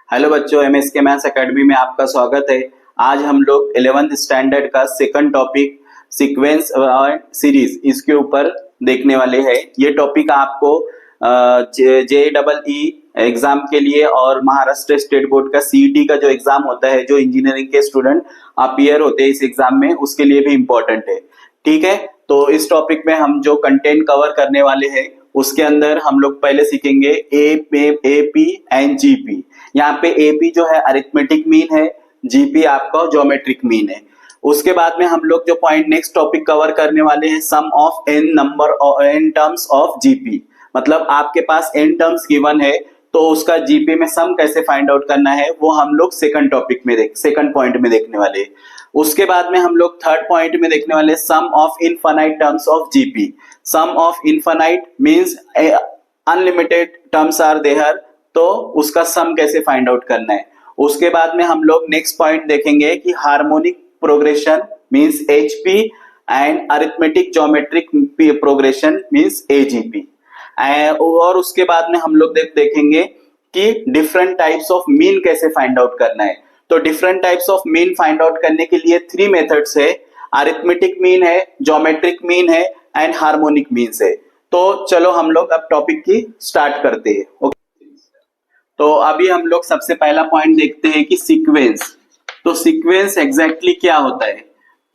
Hello बच्चों, MSK maths academy में आपका स्वागत है। आज हम लोग 11th स्टैंडर्ड का सेकंड टॉपिक सीक्वेंस और सीरीज इसके ऊपर देखने वाले हैं। ये टॉपिक आपको JEE एग्जाम के लिए और महाराष्ट्र स्टेट बोर्ड का सीईटी का जो एग्जाम होता है, जो इंजीनियरिंग के स्टूडेंट अपीयर होते हैं इस एग्जाम में, उसके लिए भी इम्पोर्टेंट है। ठीक है, तो इस टॉपिक में हम जो कंटेंट कवर करने वाले हैं उसके अंदर हम लोग पहले सीखेंगे एपी एंड जीपी। यहाँ पे एपी जो है अरिथमेटिक मीन है, जीपी आपका ज्योमेट्रिक मीन है। उसके बाद में हम लोग जो पॉइंट नेक्स्ट टॉपिक कवर करने वाले हैं, sum of n number n terms of GP. मतलब आपके पास एन टर्म्स गिवन है तो उसका जीपी में सम कैसे फाइंड आउट करना है वो हम लोग सेकंड पॉइंट में देखने वाले हैं। उसके बाद में हम लोग थर्ड पॉइंट में देखने वाले sum of infinite terms of GP. Sum of infinite means unlimited terms are there, तो उसका सम कैसे फाइंड आउट करना है। उसके बाद में हम लोग नेक्स्ट पॉइंट देखेंगे कि harmonic progression means HP and arithmetic geometric progression means AGP. और उसके बाद में हम लोग देखेंगे कि डिफरेंट टाइप्स ऑफ मीन कैसे फाइंड आउट करना है। तो different types of mean find out करने के लिए 3 मेथड्स है, अरिथमेटिक मीन है, ज्योमेट्रिक मीन है एंड हार्मोनिक मीन्स है। तो चलो हम लोग अब टॉपिक की स्टार्ट करते हैं। ओके, तो अभी हम लोग सबसे पहला पॉइंट देखते हैं कि सीक्वेंस। तो सीक्वेंस एग्जैक्टली क्या होता है।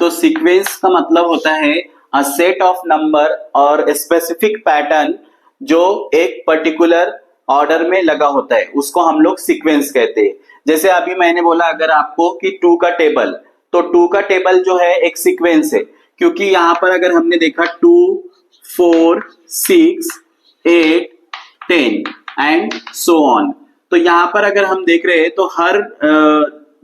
तो सीक्वेंस का मतलब होता है अ सेट ऑफ नंबर और स्पेसिफिक पैटर्न जो एक पर्टिकुलर ऑर्डर में लगा होता है, उसको हम लोग सीक्वेंस कहते हैं। जैसे अभी मैंने बोला अगर आपको कि 2 का टेबल, तो 2 का टेबल जो है एक सीक्वेंस है, क्योंकि यहाँ पर अगर हमने देखा 2, 4, 6, 8, 10 एंड सो ऑन। तो यहाँ पर अगर हम देख रहे हैं तो हर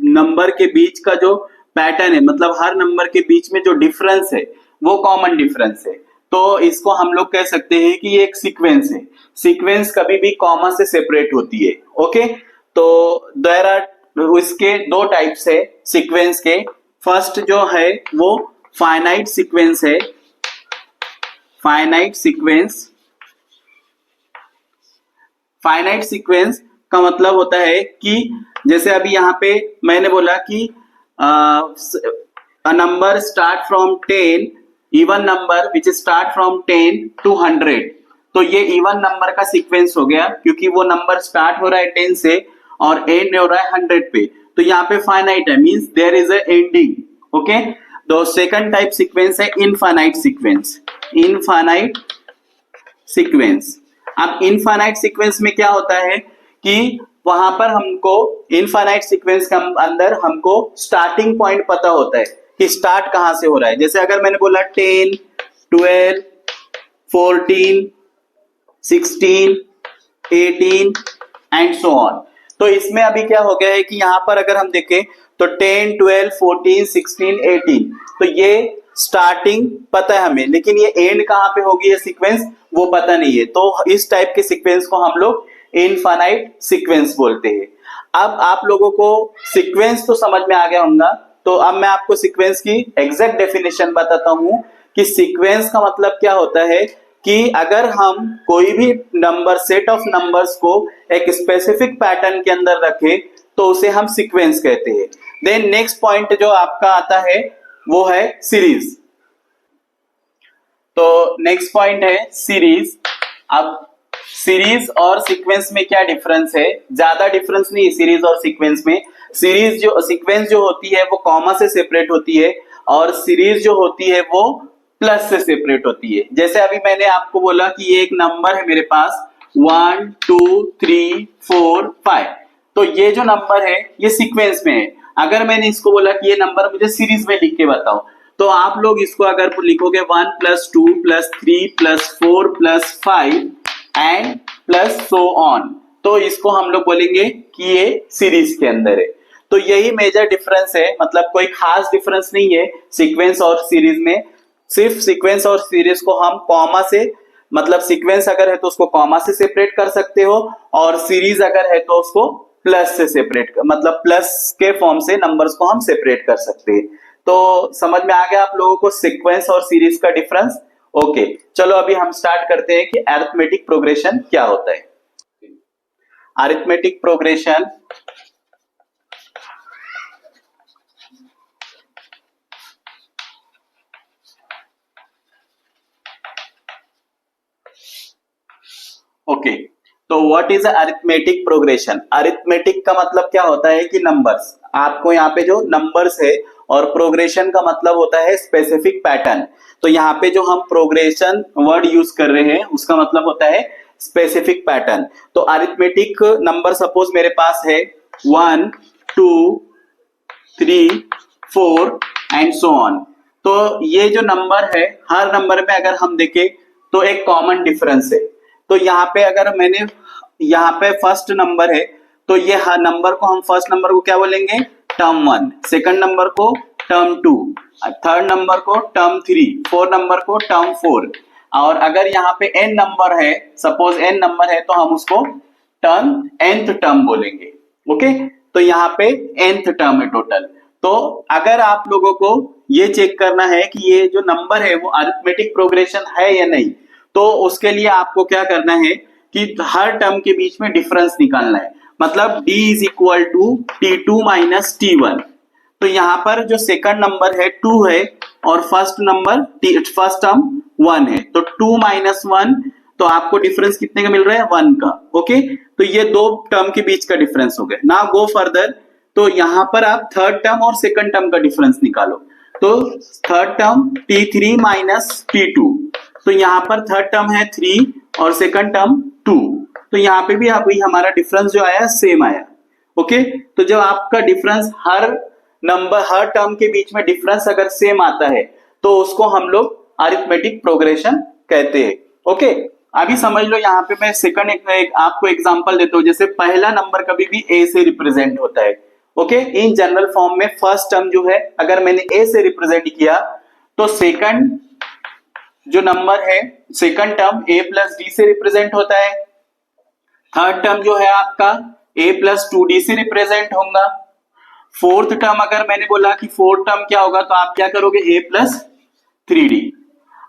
नंबर के बीच का जो पैटर्न है, मतलब हर नंबर के बीच में जो डिफरेंस है वो कॉमन डिफरेंस है। तो इसको हम लोग कह सकते हैं कि ये एक सीक्वेंस है। सीक्वेंस कभी भी कॉमा से सेपरेट होती है। ओके, तो देयर आर इसके 2 टाइप्स है सीक्वेंस के। फर्स्ट जो है वो फाइनाइट सीक्वेंस है। फाइनाइट सीक्वेंस का मतलब होता है कि जैसे अभी यहाँ पे मैंने बोला कि a number start from 10, even number which start from 10 to 100। तो ये इवन नंबर का सीक्वेंस हो गया, क्योंकि वो नंबर स्टार्ट हो रहा है 10 से और एंड हो रहा है 100 पे। तो यहाँ पे फाइनाइट है, means there is a ending. Okay, तो सेकंड टाइप सीक्वेंस है इनफाइनाइट सीक्वेंस। Infinite sequence. अब इनफाइनाइट सीक्वेंस में क्या होता है कि वहां पर हमको इनफाइनाइट सीक्वेंस के अंदर हमको स्टार्टिंग पॉइंट पता होता है कि स्टार्ट कहां से हो रहा है। जैसे अगर मैंने बोला 10, 12, 14, 16, 18 एंड सो ऑन। तो इसमें अभी क्या हो गया है कि यहाँ पर अगर हम देखें तो 10, 12, 14, 16, 18, तो ये स्टार्टिंग पता है हमें, लेकिन ये एंड कहाँ पे होगी ये सीक्वेंस वो पता नहीं है। तो इस टाइप के सीक्वेंस को हम लोग इनफाइनाइट सीक्वेंस बोलते हैं। अब आप लोगों को सीक्वेंस तो समझ में आ गया होगा, तो अब मैं आपको सीक्वेंस की एग्जैक्ट डेफिनेशन बताता हूं कि सीक्वेंस का मतलब क्या होता है कि अगर हम कोई भी नंबर सेट ऑफ नंबर्स को एक स्पेसिफिक पैटर्न के अंदर रखें तो उसे हम सीक्वेंस कहते हैं। देन नेक्स्ट पॉइंट जो आपका आता है वो है सीरीज। तो नेक्स्ट पॉइंट है सीरीज। अब सीरीज और सीक्वेंस में क्या डिफरेंस है? ज्यादा डिफरेंस नहीं है सीरीज और सीक्वेंस में। सीक्वेंस जो होती है वो कॉमा से सेपरेट होती है और सीरीज जो होती है वो प्लस से सेपरेट होती है। जैसे अभी मैंने आपको बोला कि ये एक नंबर है मेरे पास 1, 2, 3, 4, 5, तो ये जो नंबर है ये सीक्वेंस में है। अगर मैंने इसको बोला कि ये नंबर मुझे सीरीज में लिख के बताओ, तो आप लोग इसको अगर लिखोगे 1 + 2 + 3 + 4 + 5 एंड प्लस सो ऑन, तो इसको हम लोग बोलेंगे कि ये सीरीज के अंदर है। तो यही मेजर डिफरेंस है, मतलब कोई खास डिफरेंस नहीं है सीक्वेंस और सीरीज में। सिर्फ सीक्वेंस और सीरीज को हम कॉमा से, मतलब सीक्वेंस अगर है तो उसको कॉमा से सेपरेट कर सकते हो और सीरीज अगर है तो उसको प्लस से सेपरेट, मतलब प्लस के फॉर्म से नंबर्स को हम सेपरेट कर सकते हैं। तो समझ में आ गया आप लोगों को सीक्वेंस और सीरीज का डिफरेंस। ओके, चलो अभी हम स्टार्ट करते हैं कि अरिथमेटिक प्रोग्रेशन क्या होता है। अरिथमेटिक प्रोग्रेशन ओके, तो what is arithmetic progression? Arithmetic का मतलब क्या होता है कि नंबर्स, आपको यहाँ पे जो नंबर्स है, और प्रोग्रेशन का मतलब होता है स्पेसिफिक पैटर्न। तो यहाँ पे जो हम प्रोग्रेशन वर्ड यूज कर रहे हैं उसका मतलब होता है स्पेसिफिक पैटर्न। तो अरिथमेटिक नंबर सपोज मेरे पास है 1 2 3 4 एंड सो ऑन। तो ये जो नंबर है, हर नंबर में अगर हम देखें तो एक कॉमन डिफरेंस है। तो यहाँ पे अगर मैंने यहाँ पे फर्स्ट नंबर है, तो ये हर नंबर को हम फर्स्ट नंबर को क्या बोलेंगे? टर्म 1, सेकंड नंबर को टर्म 2, थर्ड नंबर को टर्म 3, फोर्थ नंबर को टर्म 4। और अगर यहाँ पे n नंबर है, सपोज n नंबर है, तो हम उसको टर्म nth टर्म बोलेंगे। ओके, तो यहाँ पे nth टर्म है टोटल। तो अगर आप लोगों को ये चेक करना है कि ये जो नंबर है वो अरिथमेटिक प्रोग्रेशन है या नहीं, तो उसके लिए आपको क्या करना है कि हर टर्म के बीच में डिफरेंस निकालना है। मतलब d is equal to t2 minus t1। तो यहाँ पर जो सेकंड नंबर है 2 है और फर्स्ट नंबर फर्स्ट टर्म 1 है, तो 2 माइनस 1, तो आपको डिफरेंस कितने का मिल रहा है? 1 का। ओके, तो ये दो टर्म के बीच का डिफरेंस हो गया। नाउ गो फर्दर, तो यहाँ पर आप थर्ड टर्म और सेकंड टर्म का डिफरेंस निकालो। तो third term t3 minus t2, तो यहाँ पर थर्ड टर्म है 3 और सेकंड टर्म 2, तो यहाँ पे भी अभी हमारा डिफरेंस जो आया सेम आया। ओके, तो जब आपका डिफरेंस हर नंबर, हर टर्म के बीच में डिफरेंस अगर सेम आता है तो उसको हम लोग अरिथमेटिक प्रोग्रेशन कहते हैं। ओके, अभी समझ लो, यहाँ पे मैं सेकंड एक आपको एग्जांपल देता हूँ। जैसे पहला नंबर कभी भी a से रिप्रेजेंट होता है। ओके, इन जनरल फॉर्म में फर्स्ट टर्म जो है अगर मैंने a से रिप्रेजेंट किया, तो सेकंड जो नंबर है, second term a plus d से रिप्रेजेंट होता है। थर्ड टर्म जो है आपका a प्लस 2d से रिप्रेजेंट होगा। फोर्थ टर्म अगर मैंने बोला कि फोर्थ टर्म क्या होगा, तो आप क्या करोगे? a plus 3d।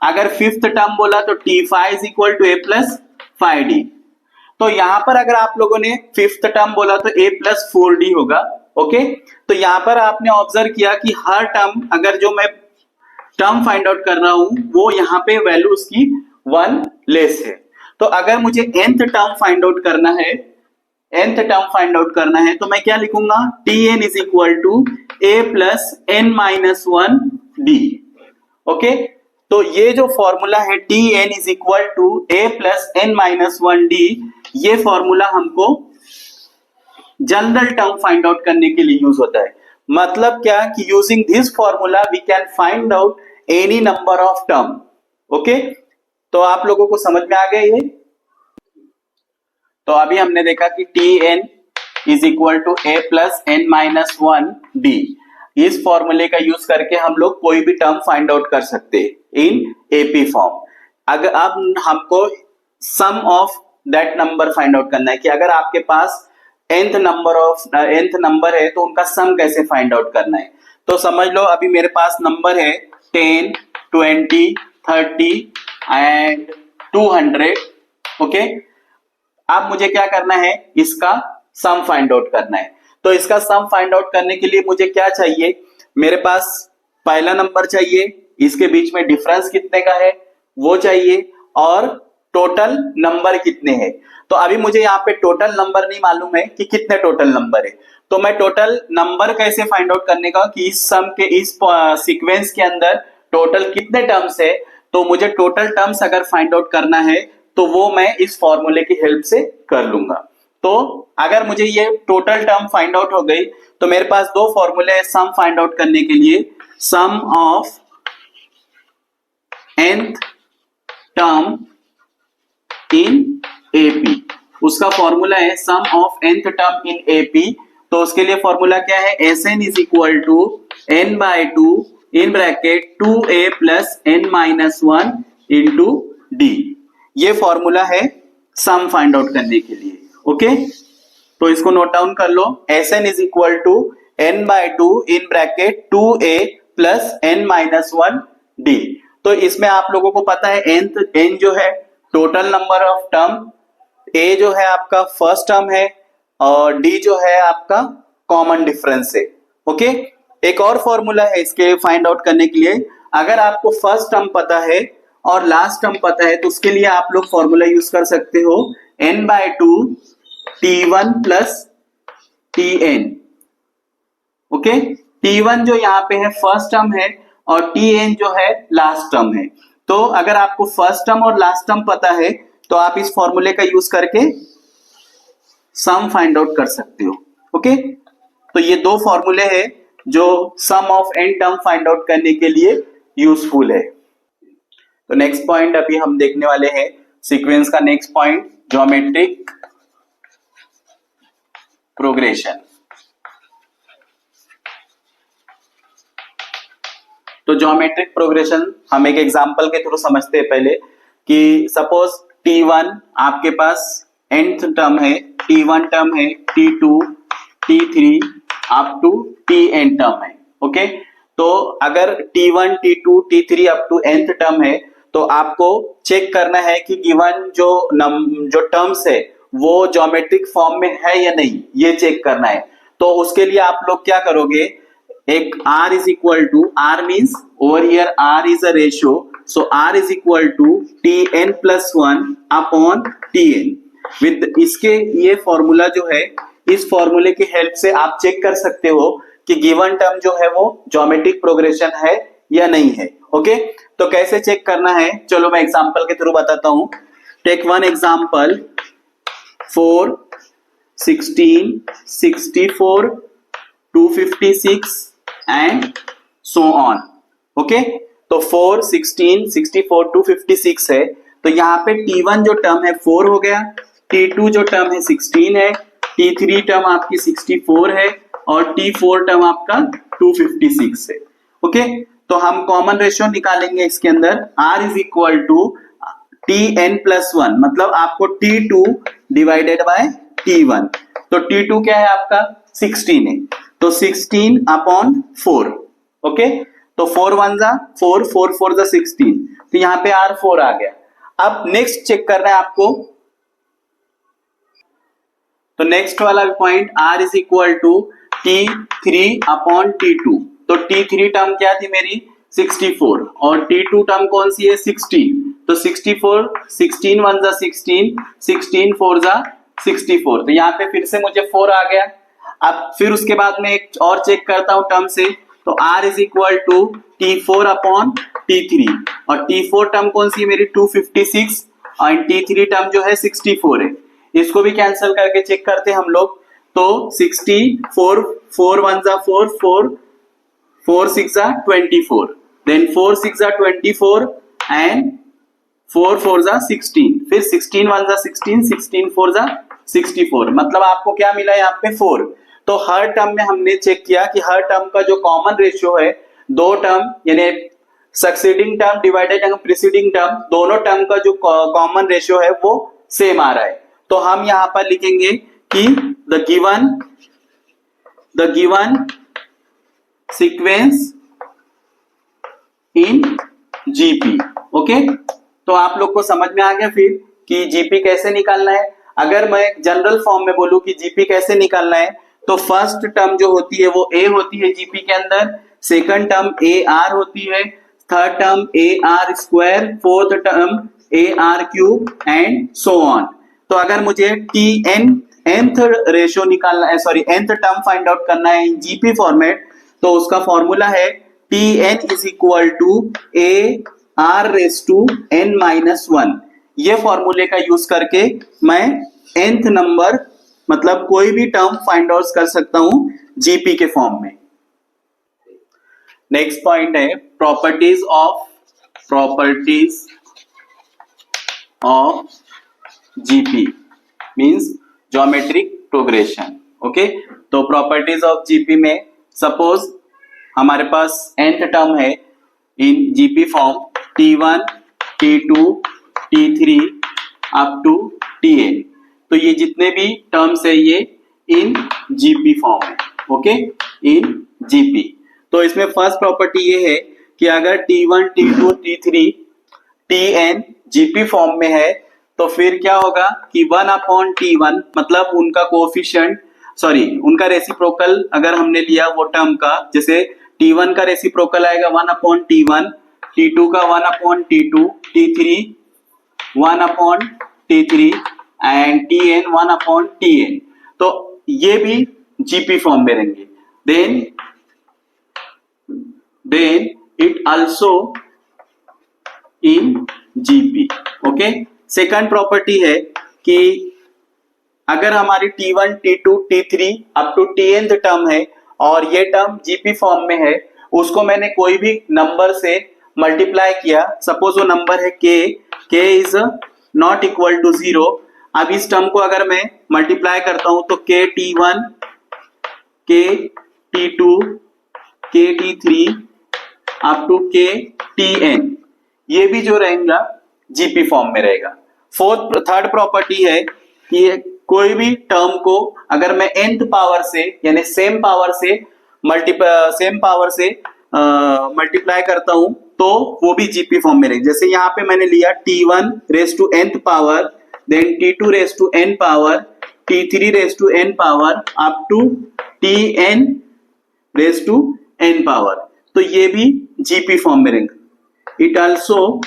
अगर फिफ्थ टर्म बोला तो t5 is equal to a plus 5d। तो यहां पर अगर आप लोगों ने फिफ्थ टर्म बोला तो a प्लस 4d होगा। ओके, तो यहां पर आपने ऑब्जर्व किया कि हर टर्म, अगर जो मैं टर्म फाइंड आउट कर रहा हूं वो यहाँ पे वैल्यू उसकी 1 लेस है। तो अगर मुझे nth टर्म फाइंड आउट करना है, nth टर्म फाइंड आउट करना है, तो मैं क्या लिखूंगा? tn is equal to a plus n minus 1d। Okay, तो ये जो फॉर्मूला है tn is equal to a plus n minus 1d, ये फॉर्मूला हमको जनरल टर्म फाइंड आउट करने के लिए यूज होता है। मतलब क्या कि using this formula we can find out any number of term. Okay, तो आप लोगों को समझ में आ गया ये? तो अभी हमने देखा कि tn is equal to a plus n minus 1d। इस फॉर्मूले का यूज करके हम लोग कोई भी टर्म फाइंड आउट कर सकते हैं इन एपी फॉर्म। अगर अब हमको sum of that number find out करना है कि अगर आपके पास nth नंबर है तो उनका सम कैसे फाइंड आउट करना है। तो समझ लो, अभी मेरे पास नंबर है 10, 20, 30 एंड 200। ओके, अब मुझे क्या करना है? इसका सम फाइंड आउट करना है। तो इसका सम फाइंड आउट करने के लिए मुझे क्या चाहिए? मेरे पास पहला नंबर चाहिए, इसके बीच में डिफरेंस कितने का है वो चाहिए, और टोटल नंबर कितने हैं। तो अभी मुझे यहाँ पे टोटल नंबर नहीं मालूम है कि कितने टोटल नंबर है, तो मैं टोटल नंबर कैसे फाइंड आउट करने का कि इस सम के, इस सीक्वेंस के अंदर टोटल कितने टर्म्स है। तो मुझे टोटल टर्म्स अगर फाइंड आउट करना है तो वो मैं इस फॉर्मूले की हेल्प से कर लूंगा। तो अगर मुझे ये टोटल टर्म फाइंड आउट हो गई तो मेरे पास दो फॉर्मूले है सम फाइंड आउट करने के लिए। Sum of nth term in AP, उसका फॉर्मूला है sum of nth term in AP. तो उसके लिए फॉर्मूला क्या है? Sn is equal to n by 2 in bracket 2a plus n minus 1 into d। ये फॉर्मूला है सम फाइंड आउट करने के लिए। ओके, तो इसको नोट डाउन कर लो। Sn is equal to n by 2 in bracket 2a plus n minus 1 d। तो इसमें आप लोगों को पता है n जो है total number of term, a जो है आपका फर्स्ट टर्म है, और d जो है आपका कॉमन डिफरेंस है। ओके, एक और फॉर्मूला है इसके फाइंड आउट करने के लिए। अगर आपको फर्स्ट टर्म पता है और लास्ट टर्म पता है तो उसके लिए आप लोग फॉर्मूला यूज कर सकते हो n/2 T1 plus Tn। Okay, T1 जो यहाँ पे है फर्स्ट टर्म है और Tn जो है लास्ट टर्म है। तो अगर आपको फर्स्ट टर्म और लास्ट टर्म पता है तो आप इस फॉर्मूले का यूज करके सम फाइंड आउट कर सकते हो। ओके, तो ये दो फॉर्मूले हैं जो sum of n term find out करने के लिए यूजफुल है। तो नेक्स्ट पॉइंट अभी हम देखने वाले हैं सीक्वेंस का नेक्स्ट पॉइंट, ज्योमेट्रिक प्रोग्रेशन। तो ज्योमेट्रिक प्रोग्रेशन हम एक एग्जांपल के थ्रू समझते हैं पहले कि सपोज T1 आपके पास nth टर्म है, T1 टर्म है, T2, T3 up to Tn term है। ओके, तो अगर T1, T2, T3 up to nth term है तो आपको चेक करना है कि गिवन जो टर्म्स है वो ज्योमेट्रिक फॉर्म में है या नहीं, ये चेक करना है। तो उसके लिए आप लोग क्या करोगे, एक R is equal to, R means over here R is a ratio, so R is equal to Tn plus 1 upon Tn। With इसके ये फॉर्मूला जो है, इस फॉर्मूले की हेल्प से आप चेक कर सकते हो कि गिवन टर्म जो है वो ज्योमेट्रिक प्रोग्रेशन है या नहीं है। ओके, तो कैसे चेक करना है, चलो मैं एग्जांपल के थ्रू बताता हूं। Take one example, 4, 16, 64, 256 and so on. Okay, तो 4, 16, 64, 256 है, तो यहाँ पे T1 जो टर्म है 4 हो गया, T2 जो टर्म है 16 है, T3 टर्म आपकी 64 है और T4 टर्म आपका 256 है। ओके, तो हम कॉमन रेशियो निकालेंगे इसके अंदर, R is equal to Tn plus 1, मतलब आपको T2 डिवाइडेड बाय T1। तो T2 क्या है आपका 16 है, तो 16 अपॉन 4। ओके, तो 4 1 जा 4, 4 4 जा 16, तो यहाँ पे R4 आ गया। अब नेक्स्ट चेक करना है आपको, तो नेक्स्ट वाला point R is equal to T3 upon T2। तो T3 टर्म क्या थी मेरी 64 और T2 टर्म कौन सी है 16, तो 64, 16 1 जा 16, 16 4 जा 64, तो यहाँ पे फिर से मुझे 4 आ गया। अब फिर उसके बाद में एक और चेक करता हूं टर्म से, तो R is equal to T4 upon T3 और T4 टर्म कौन सी है मेरी 256 और T3 टर्म जो है 64 है। इसको भी कैंसिल करके चेक करते हैं हम लोग, तो 64, 4 1 जा 4, 4 4 6 जा 24, देन 4 6 जा 24 एंड 4 4 जा 16, फिर 16 1 जा 16, 16 4 जा 64, मतलब आपको क्या मिला यहाँ पे 4। तो हर टर्म में हमने चेक किया कि हर टर्म का जो कॉमन रेशियो है, दो टर्म यानी succeeding term divided preceding term, दोनों टर्म का जो कॉमन रेशियो है वो सेम आ रहा है। तो हम यहां पर लिखेंगे कि the given sequence in GP. Okay, तो आप लोग को समझ में आ गया फिर कि जीपी कैसे निकालना है। अगर मैं जनरल फॉर्म में बोलूं कि जीपी कैसे निकालना है, तो फर्स्ट टर्म जो होती है वो ए होती है जीपी के अंदर, सेकंड टर्म ए आर होती है, third term a r square, fourth term a r cube and so on. तो अगर मुझे टी एन nth रेशियो निकालना है, sorry nth term find out करना है इन जीपी फॉर्मेट, तो उसका फॉर्मूला है t n is equal to a r raise to n minus 1। ये फॉर्मूले का यूज करके मैं nth नंबर मतलब कोई भी टर्म फाइंड आउट कर सकता हूं जीपी के फॉर्म में। नेक्स्ट पॉइंट है properties of GP means geometric progression. Okay, तो प्रॉपर्टीज ऑफ जीपी में सपोज हमारे पास nth टर्म है in GP form T1, T2, T3 up to Tn, तो ये जितने भी टर्म्स है ये इन जीपी फॉर्म है। Okay, in GP. तो इसमें फर्स्ट प्रॉपर्टी ये है कि अगर T1, T2, T3, Tn GP form में है तो फिर क्या होगा कि 1 अपॉन T1 मतलब उनका कोएफिशिएंट, सॉरी उनका रेसिप्रोकल अगर हमने लिया वो टर्म का, जैसे T1 का रेसिप्रोकल आएगा 1 अपॉन T1, T2 का 1 upon T2, T3 1 upon T3 and Tn 1/Tn, तो ये भी जीपी फॉर्म में रहेंगे। Then it also in GP. Okay, second property है कि अगर हमारी T1, T2, T3 up to Tnth term है और ये टर्म जीपी फॉर्म में है, उसको मैंने कोई भी नंबर से मल्टीप्लाई किया, सपोज वो नंबर है k is not equal to 0। अब इस टर्म को अगर मैं मल्टीप्लाई करता हूं तो k T1, k T2, k T3 up to k Tn, ये भी जो रहेगा जीपी फॉर्म में रहेगा। थर्ड प्रॉपर्टी है कि कोई भी टर्म को अगर मैं nth पावर से यानी सेम पावर से मल्टीप्लाई करता हूं तो वो भी जीपी फॉर्म में रहेगी। जैसे यहाँ पे मैंने लिया T1 raise to nth power, then T2 raise to n power, T3 raise to n power up to Tn raise to n power, तो ये भी जीपी फॉर्म में रहेंगे। It also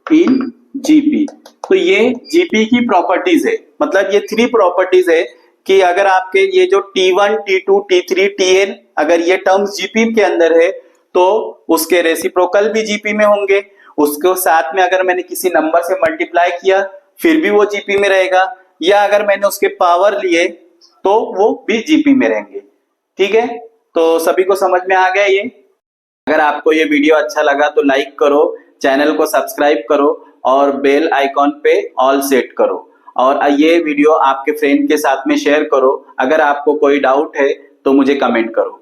in GP. तो ये जीपी की प्रॉपर्टीज है, मतलब ये 3 प्रॉपर्टीज है कि अगर आपके ये जो T1, T2, T3, Tn अगर ये टर्म्स जीपी के अंदर है तो उसके रेसिप्रोकल भी जीपी में होंगे। उसके साथ में अगर मैंने किसी नंबर से मल्टीप्लाई किया फिर भी वो जीपी में रहेगा, या अगर मैंने उसके पावर लिए तो वो भी जीपी में रहेंगे। ठीक है, तो सभी को समझ में आ गया ये। अगर आपको ये वीडियो अच्छा लगा तो लाइक करो, चैनल को सब्सक्राइब करो और बेल आइकॉन पे ऑल सेट करो, और ये वीडियो आपके फ्रेंड के साथ में शेयर करो। अगर आपको कोई डाउट है तो मुझे कमेंट करो।